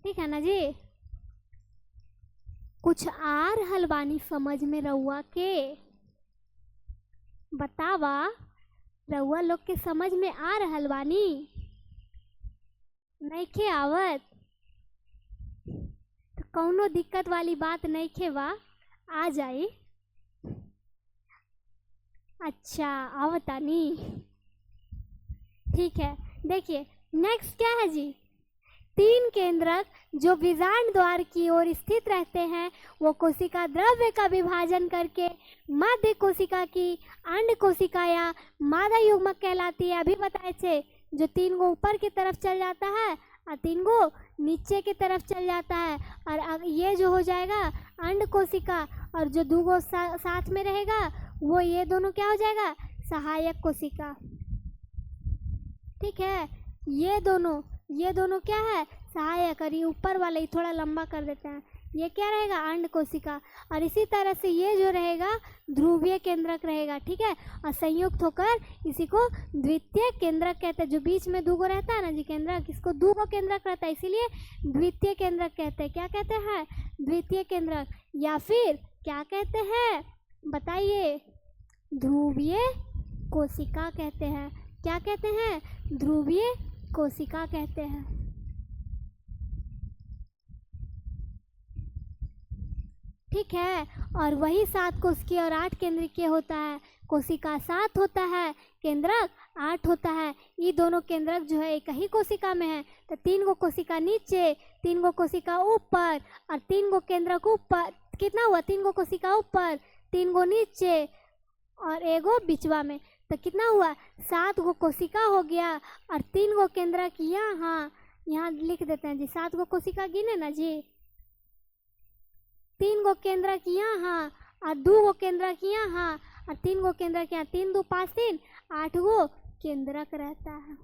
ठीक है ना जी। कुछ आर हलवानी समझ में रउआ के बतावा, रउआ लोग के समझ में आ रहल बानी? नइखे आवत तो कौनो दिक्कत वाली बात नइखे बा, आ जाई। अच्छा आवतानी, ठीक है। देखिए नेक्स्ट क्या है जी, 3 केंद्रक जो बीजांड द्वार की ओर स्थित रहते हैं वो कोशिका द्रव्य का विभाजन करके मध्य कोशिका की अंड कोशिका या मादा युग्मक कहलाती है। अभी बताए थे जो 3 गो ऊपर की तरफ चल जाता है और 3 गो नीचे की तरफ चल जाता है, और ये जो हो जाएगा अंड कोशिका, और जो 2 गो साथ में रहेगा वो ये दोनों क्या हो जाएगा, सहायक कोशिका। ठीक है, ये दोनों क्या है, सहायक, और ये ऊपर वाला ही थोड़ा लंबा कर देते हैं, ये क्या रहेगा, अंड कोशिका। और इसी तरह से ये जो रहेगा ध्रुवीय केंद्रक रहेगा। ठीक है, और संयुक्त होकर इसी को द्वितीय केंद्रक कहते हैं। जो बीच में 2 गो रहता है ना जी केंद्रक, इसको 2 गो केंद्रक रहता है, इसीलिए द्वितीय केंद्रक कहते हैं। क्या कहते हैं, द्वितीय केंद्रक, या फिर क्या कहते हैं बताइए, ध्रुवीय कोशिका कहते हैं। क्या कहते हैं, ध्रुवीय कोशिका कहते हैं। ठीक है, और वही 7 कोशिकीय और 8 केंद्रकीय होता है। कोशिका 7 होता है, केंद्रक 8 होता है। ये दोनों केंद्रक जो है एक ही कोशिका में है, तो 3 गो कोशिका नीचे, 3 गो कोशिका ऊपर, और 3 गो केंद्रक ऊपर, कितना हुआ, 3 गो कोशिका ऊपर, 3 गो नीचे और एगो बिचवा में, तो कितना हुआ, 7 गो कोशिका हो गया। और 3 गो केंद्रक यहाँ लिख देते हैं जी, 7 गो कोशिका गिने ना जी, 3 गो केंद्रक यहाँ और 2 गो केंद्रक यहाँ और 3 गो केंद्रक यहाँ, 3 2 5 3 8 गो केंद्रक रहता है।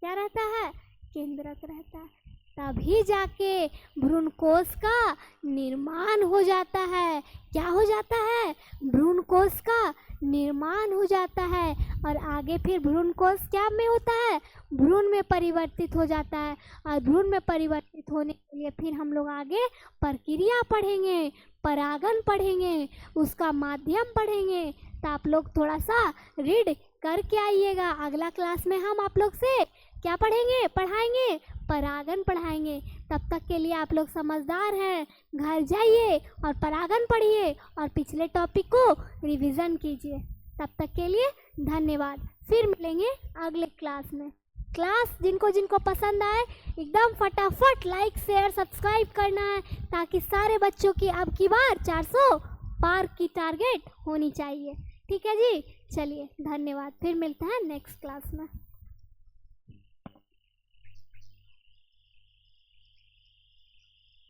क्या रहता है, केंद्रक रहता है। तभी जाके भ्रूणकोश का निर्माण हो जाता है। क्या हो जाता है, भ्रूणकोश का निर्माण हो जाता है, और आगे फिर भ्रूणकोश क्या में होता है, भ्रूण में परिवर्तित हो जाता है। और भ्रूण में परिवर्तित होने के लिए फिर हम लोग आगे प्रक्रिया पढ़ेंगे, परागन पढ़ेंगे, उसका माध्यम पढ़ेंगे। तो आप लोग थोड़ा सा रीड करके आइएगा। अगला क्लास में हम आप लोग से क्या पढ़ाएंगे, परागन पढ़ाएंगे। तब तक के लिए आप लोग समझदार हैं, घर जाइए और परागन पढ़िए और पिछले टॉपिक को रिवीजन कीजिए। तब तक के लिए धन्यवाद। फिर मिलेंगे अगले क्लास में। क्लास जिनको पसंद आए एकदम फटाफट लाइक शेयर सब्सक्राइब करना है, ताकि सारे बच्चों की अब की बार 400 पार की टारगेट होनी चाहिए। ठीक है जी, चलिए धन्यवाद। फिर मिलते हैं नेक्स्ट क्लास में।